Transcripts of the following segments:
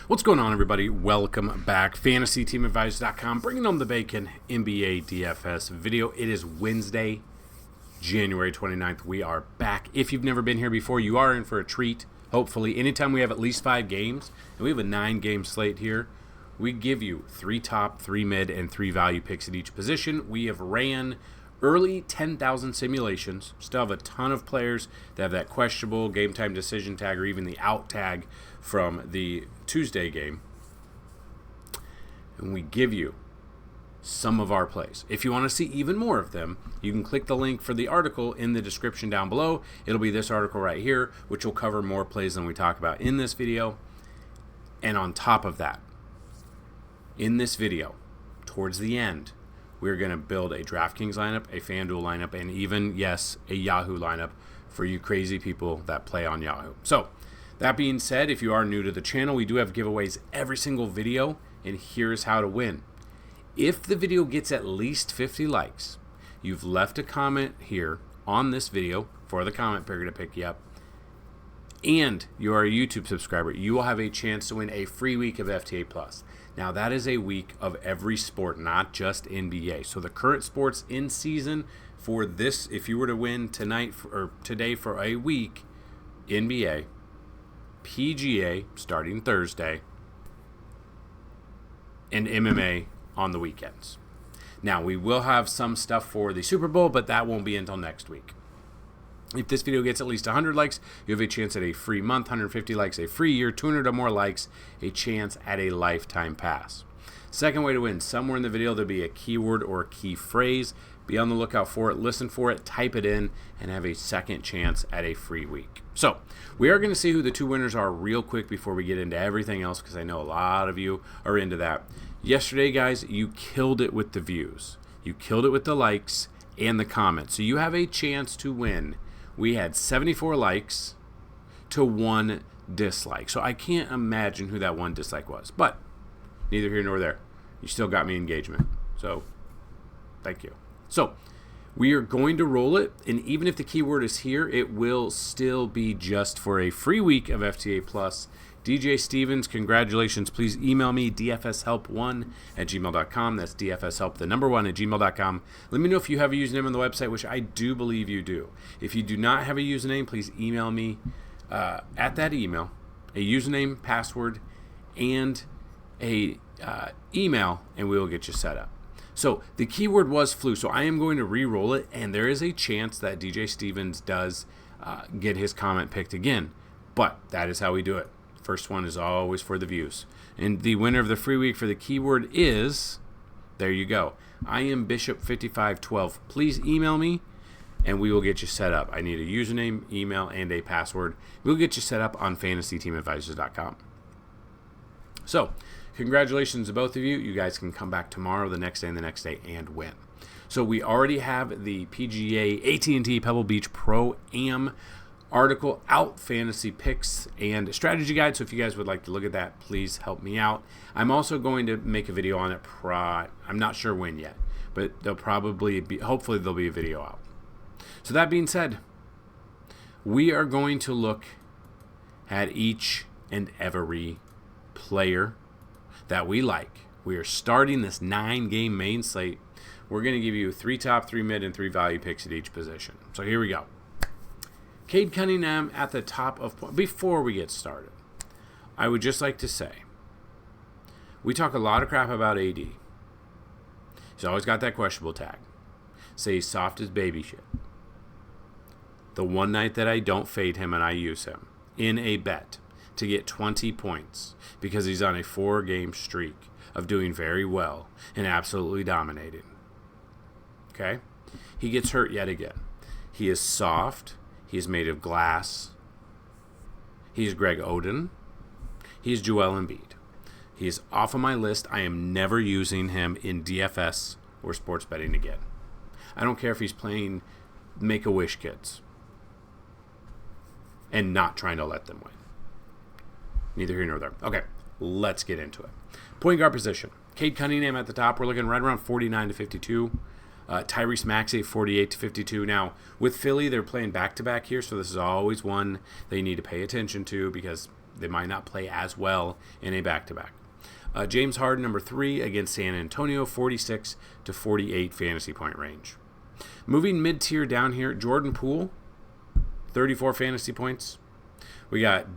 What's going on, everybody? Welcome back. FantasyTeamAdvisor.com, bringing on the bacon NBA DFS video. It is Wednesday, January 29th. We are back. If you've never been here before, you are in for a treat. Hopefully, anytime we have at least 5 games, and we have a 9-game slate here, we give you 3 top, 3 mid, and 3 value picks at each position. We have ran early 10,000 simulations. Still have a ton of players that have that questionable game time decision tag or even the out tag from the Tuesday game. And we give you some of our plays. If you want to see even more of them, you can click the link for the article in the description down below. It'll be this article right here, which will cover more plays than we talk about in this video. And on top of that, in this video, towards the end, we're going to build a DraftKings lineup, a FanDuel lineup, and even, yes, a Yahoo lineup for you crazy people that play on Yahoo. So, that being said, if you are new to the channel, we do have giveaways every single video, and here's how to win. If the video gets at least 50 likes, you've left a comment here on this video for the comment picker to pick you up, and you are a YouTube subscriber, you will have a chance to win a free week of FTA+. Now, that is a week of every sport, not just NBA. So the current sports in season for this, if you were to win tonight or today for a week, NBA, PGA starting Thursday, and MMA on the weekends. Now, we will have some stuff for the Super Bowl, but that won't be until next week. If this video gets at least 100 likes, you have a chance at a free month, 150 likes, a free year, 200 or more likes, a chance at a lifetime pass. Second way to win, somewhere in the video there'll be a keyword or a key phrase. Be on the lookout for it, listen for it, type it in, and have a second chance at a free week. So, we are going to see who the 2 winners are real quick before we get into everything else, because I know a lot of you are into that. Yesterday, guys, you killed it with the views. You killed it with the likes and the comments. So you have a chance to win. We had 74 likes to 1 dislike. So I can't imagine who that 1 dislike was. But neither here nor there. You still got me engagement. So thank you. So we are going to roll it. And even if the keyword is here, it will still be just for a free week of FTA+. DJ Stevens, congratulations. Please email me, dfshelp1@gmail.com. That's dfshelp, the number 1 at gmail.com. Let me know if you have a username on the website, which I do believe you do. If you do not have a username, please email me at that email, a username, password, and a email, and we will get you set up. So the keyword was flu, so I am going to re-roll it, and there is a chance that DJ Stevens does get his comment picked again. But that is how we do it. First one is always for the views. And the winner of the free week for the keyword is, there you go, I am Bishop5512. Please email me and we will get you set up. I need a username, email, and a password. We'll get you set up on FantasyTeamAdvisor.com. So, congratulations to both of you. You guys can come back tomorrow, the next day, and the next day and win. So we already have the PGA AT&T Pebble Beach Pro-Am article out, fantasy picks and strategy guide. So if you guys would like to look at that, please help me out. I'm also going to make a video on it. I'm not sure when yet, but there'll probably be, hopefully there'll be a video out. So that being said, we are going to look at each and every player that we like. We are starting this 9-game main slate. We're going to give you 3 top, 3 mid, and 3 value picks at each position. So here we go. Cade Cunningham at the top of point. Before we get started, I would just like to say, we talk a lot of crap about AD. He's always got that questionable tag. Say he's soft as baby shit. The one night that I don't fade him and I use him in a bet to get 20 points because he's on a 4-game streak of doing very well and absolutely dominating. Okay? He gets hurt yet again. He is soft. He is made of glass. He is Greg Oden. He is Joel Embiid. He is off of my list. I am never using him in DFS or sports betting again. I don't care if he's playing Make-A-Wish kids and not trying to let them win. Neither here nor there. Okay, let's get into it. Point guard position. Cade Cunningham at the top. We're looking right around 49 to 52. Tyrese Maxey, 48 to 52. Now, with Philly, they're playing back-to-back here, so this is always one that you need to pay attention to because they might not play as well in a back-to-back. James Harden, number 3 against San Antonio, 46 to 48 fantasy point range. Moving mid-tier down here, Jordan Poole, 34 fantasy points. We got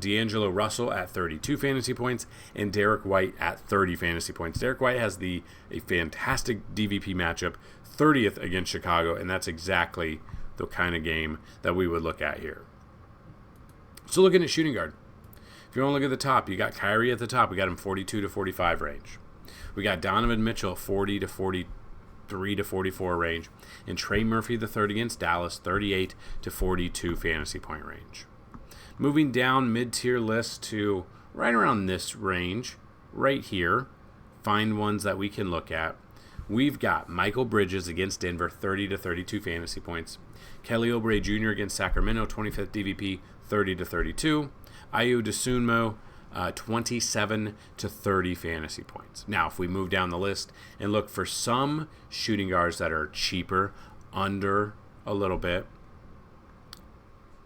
D'Angelo Russell at 32 fantasy points and Derek White at 30 fantasy points. Derek White has a fantastic DVP matchup, 30th against Chicago, and that's exactly the kind of game that we would look at here. So looking at shooting guard. If you want to look at the top, you got Kyrie at the top. We got him 42 to 45 range. We got Donovan Mitchell, 40 to 43 to 44 range. And Trey Murphy, the third against Dallas, 38 to 42 fantasy point range. Moving down mid-tier list to right around this range, right here, find ones that we can look at. We've got Michael Bridges against Denver, 30 to 32 fantasy points. Kelly Oubre Jr. against Sacramento, 25th DVP, 30 to 32. Ayo Dosunmu, 27 to 30 fantasy points. Now, if we move down the list and look for some shooting guards that are cheaper, under a little bit,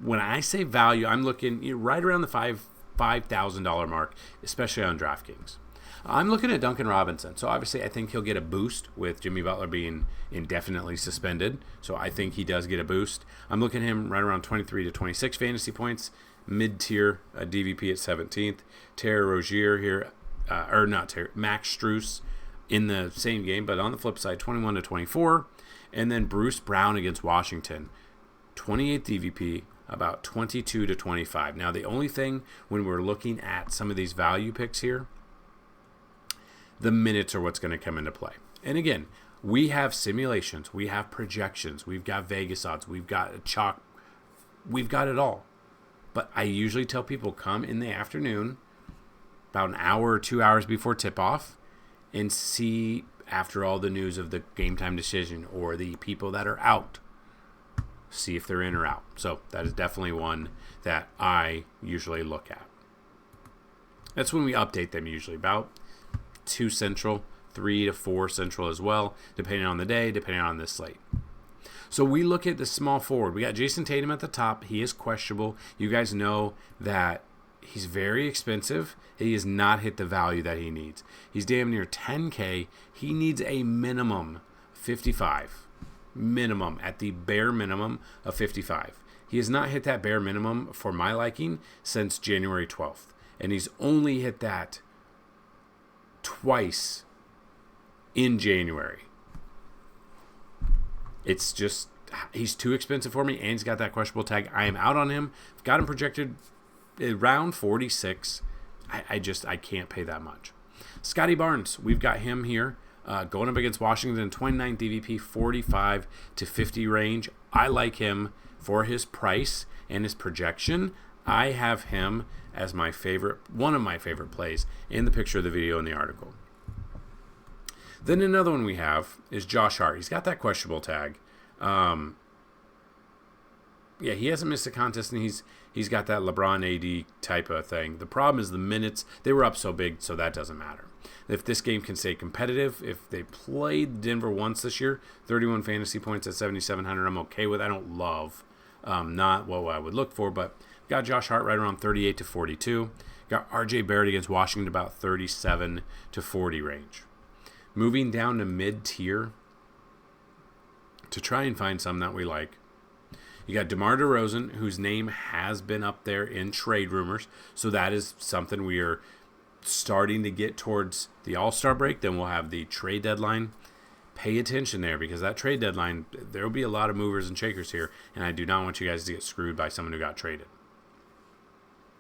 when I say value, I'm looking right around the $5,000 mark, especially on DraftKings. I'm looking at Duncan Robinson. So obviously I think he'll get a boost with Jimmy Butler being indefinitely suspended. So I think he does get a boost. I'm looking at him right around 23 to 26 fantasy points, mid-tier, DVP at 17th. Terry Rozier here, Max Strus in the same game, but on the flip side, 21 to 24. And then Bruce Brown against Washington, 28th DVP, about 22 to 25. Now, the only thing when we're looking at some of these value picks here, the minutes are what's going to come into play. And again, we have simulations, we have projections, we've got Vegas odds, we've got a chalk, we've got it all. But I usually tell people come in the afternoon, about an hour or 2 hours before tip-off, and see after all the news of the game time decision or the people that are out, see if they're in or out. So that is definitely one that I usually look at. That's when we update them usually, about 2 Central, 3 to 4 Central as well, depending on the day, depending on this slate. So we look at the small forward. We got Jason Tatum at the top. He is questionable. You guys know that he's very expensive. He has not hit the value that he needs. He's damn near 10K. He needs a minimum 55. Minimum, at the bare minimum of 55. He has not hit that bare minimum for my liking since January 12th. And he's only hit that twice in January. It's just, he's too expensive for me, and he's got that questionable tag. I am out on him. I've got him projected around 46. I can't pay that much. Scotty Barnes, we've got him here. Going up against Washington, 29 DVP, 45 to 50 range. I like him for his price and his projection. I have him as my favorite, one of my favorite plays in the picture of the video in the article. Then another one we have is Josh Hart. He's got that questionable tag. He hasn't missed a contest, and he's got that LeBron AD type of thing. The problem is the minutes. They were up so big, so that doesn't matter. If this game can stay competitive, if they played Denver once this year, 31 fantasy points at 7,700, I'm okay with. I don't love, not what I would look for, but got Josh Hart right around 38 to 42. Got RJ Barrett against Washington about 37 to 40 range. Moving down to mid-tier to try and find some that we like. You got DeMar DeRozan, whose name has been up there in trade rumors, so that is something we are starting to get towards the All-Star break. Then we'll have the trade deadline. Pay attention there, because that trade deadline, there will be a lot of movers and shakers here, and I do not want you guys to get screwed by someone who got traded.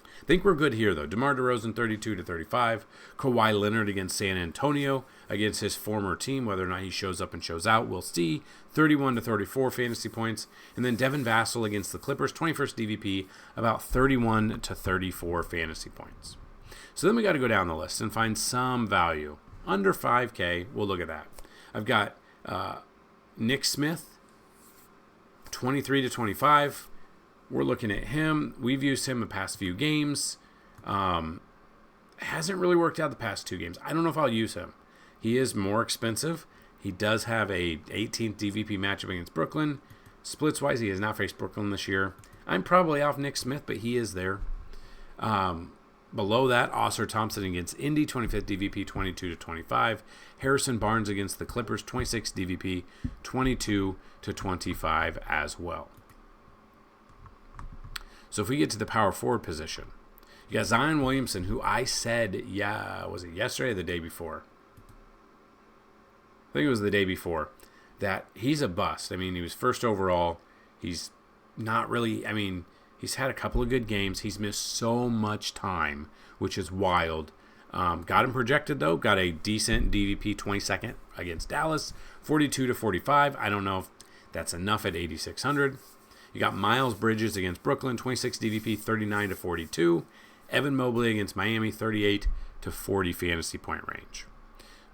I think we're good here, though. DeMar DeRozan, 32 to 35. Kawhi Leonard against San Antonio, against his former team. Whether or not he shows up and shows out, we'll see. 31 to 34 fantasy points. And then Devin Vassell against the Clippers, 21st DVP, about 31 to 34 fantasy points. So then we got to go down the list and find some value. Under 5K, we'll look at that. I've got Nick Smith, 23 to 25. We're looking at him. We've used him the past few games. Hasn't really worked out the past 2 games. I don't know if I'll use him. He is more expensive. He does have a 18th DVP matchup against Brooklyn. Splits-wise, he has not faced Brooklyn this year. I'm probably off Nick Smith, but he is there. Below that, Oscar Thompson against Indy, 25th DVP, 22 to 25. Harrison Barnes against the Clippers, 26 DVP, 22 to 25 as well. So if we get to the power forward position, you got Zion Williamson, who I said, was it yesterday or the day before? I think it was the day before, that he's a bust. I mean, he was first overall. He's not really, he's had a couple of good games. He's missed so much time, which is wild. Got him projected, though. Got a decent DVP 22nd against Dallas, 42 to 45. I don't know if that's enough at 8,600. You got Miles Bridges against Brooklyn, 26 DVP, 39 to 42. Evan Mobley against Miami, 38 to 40 fantasy point range.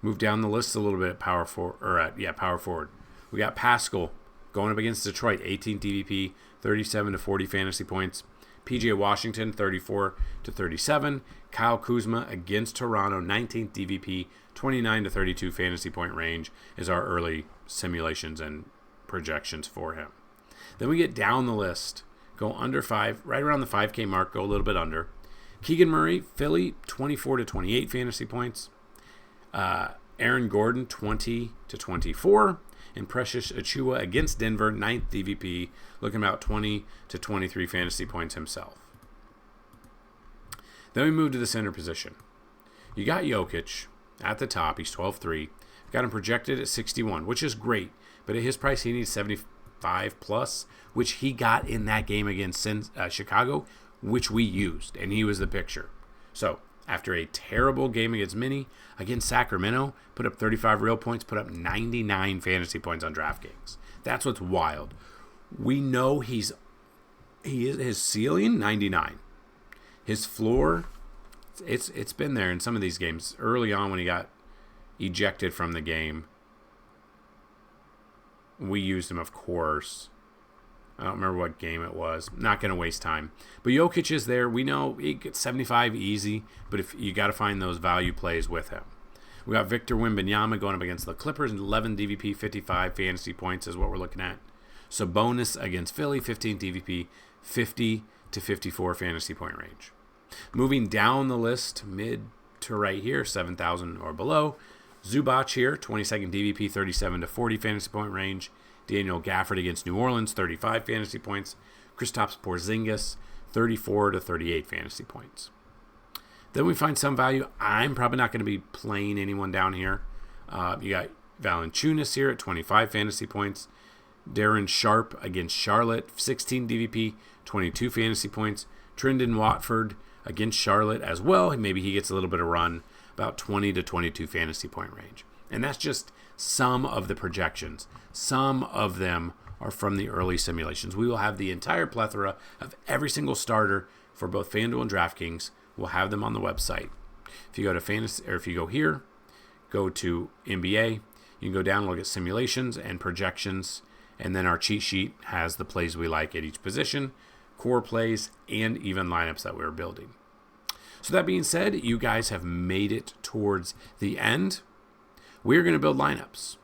Move down the list a little bit at power forward. We got Pascal going up against Detroit, 18 DVP, 37 to 40 fantasy points. PJ Washington, 34 to 37. Kyle Kuzma against Toronto, 19th DVP, 29 to 32 fantasy point range is our early simulations and projections for him. Then we get down the list, go under 5, right around the 5K mark, go a little bit under. Keegan Murray, Philly, 24 to 28 fantasy points. Aaron Gordon, 20 to 24. And Precious Achiuwa against Denver, 9th DVP, looking about 20 to 23 fantasy points himself. Then we move to the center position. You got Jokic at the top. He's 12-3. Got him projected at 61, which is great. But at his price, he needs 75 plus, which he got in that game against Chicago, which we used, and he was the picture. So after a terrible game against Minnie, against Sacramento, put up 35 real points, put up 99 fantasy points on DraftKings. That's what's wild. We know his ceiling, 99. His floor, it's been there in some of these games. Early on when he got ejected from the game, we used him, of course. I don't remember what game it was. Not going to waste time. But Jokic is there. We know he gets 75 easy, but if you got to find those value plays with him. We got Victor Wembanyama going up against the Clippers, 11 DVP, 55 fantasy points is what we're looking at. Sabonis against Philly, 15 DVP, 50 to 54 fantasy point range. Moving down the list, mid to right here, 7,000 or below. Zubac here, 22nd DVP, 37 to 40 fantasy point range. Daniel Gafford against New Orleans, 35 fantasy points. Kristaps Porzingis, 34 to 38 fantasy points. Then we find some value. I'm probably not going to be playing anyone down here. You got Valanciunas here at 25 fantasy points. Darren Sharp against Charlotte, 16 DVP, 22 fantasy points. Trendon Watford against Charlotte as well. Maybe he gets a little bit of run, about 20 to 22 fantasy point range. And that's just some of the projections. Some of them are from the early simulations. We will have the entire plethora of every single starter for both FanDuel and DraftKings. We'll have them on the website. If you go to fantasy, or if you go here, go to NBA, you can go down and look at simulations and projections, and then our cheat sheet has the plays we like at each position, core plays, and even lineups that we're building. So that being said, you guys have made it towards the end. We're going to build lineups.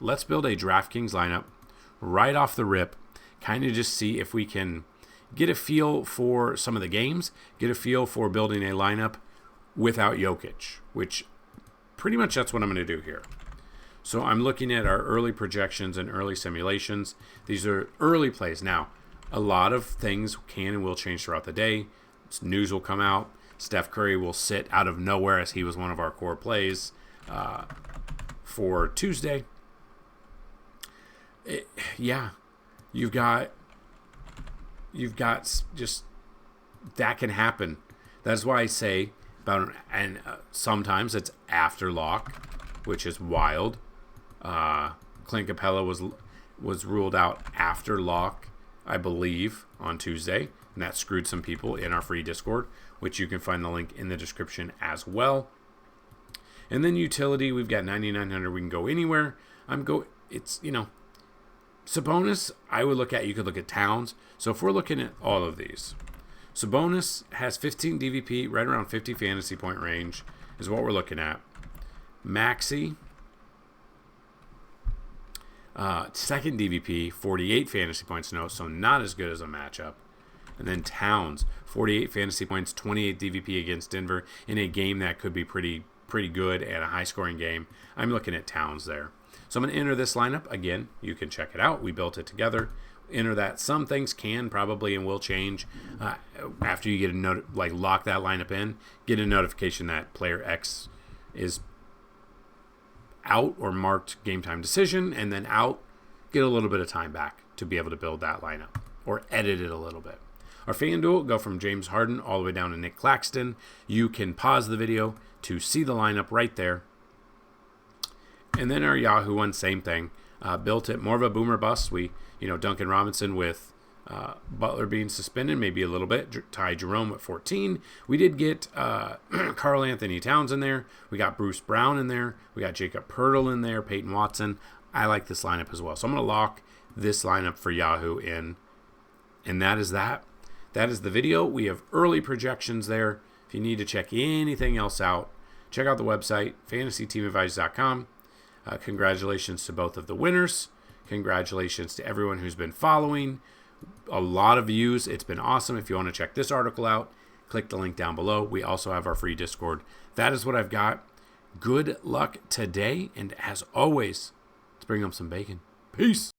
Let's build a DraftKings lineup right off the rip, kind of just see if we can get a feel for some of the games, get a feel for building a lineup without Jokic, which pretty much that's what I'm going to do here. So I'm looking at our early projections and early simulations. These are early plays. Now, a lot of things can and will change throughout the day. News will come out. Steph Curry will sit out of nowhere as he was one of our core plays for Tuesday. You've got just that can happen. That's why I say about sometimes it's after lock, which is wild. Clint Capella was ruled out after lock, I believe, on Tuesday, and that screwed some people in our free Discord, which you can find the link in the description as well. And then utility, we've got 9,900. We can go anywhere. Sabonis, I would look at, you could look at Towns. So if we're looking at all of these, Sabonis has 15 DVP, right around 50 fantasy point range is what we're looking at. Maxey, second DVP, 48 fantasy points, so not as good as a matchup. And then Towns, 48 fantasy points, 28 DVP against Denver in a game that could be pretty good and a high-scoring game. I'm looking at Towns there. So I'm going to enter this lineup. Again, you can check it out. We built it together. Enter that. Some things can probably and will change after you get a lock that lineup in. Get a notification that player X is out or marked game time decision, and then out. Get a little bit of time back to be able to build that lineup or edit it a little bit. Our FanDuel go from James Harden all the way down to Nick Claxton. You can pause the video to see the lineup right there. And then our Yahoo one, same thing. Built it more of a boomer bust. Duncan Robinson with Butler being suspended, maybe a little bit. Ty Jerome at 14. We did get Karl Anthony Towns in there. We got Bruce Brown in there. We got Jacob Poeltl in there. Peyton Watson. I like this lineup as well. So I'm going to lock this lineup for Yahoo in. And that is that. That is the video. We have early projections there. If you need to check anything else out, check out the website, fantasyteamadvice.com. Congratulations to both of the winners. Congratulations to everyone who's been following. A lot of views. It's been awesome. If you want to check this article out, click the link down below. We also have our free Discord. That is what I've got. Good luck today. And as always, let's bring up some bacon. Peace.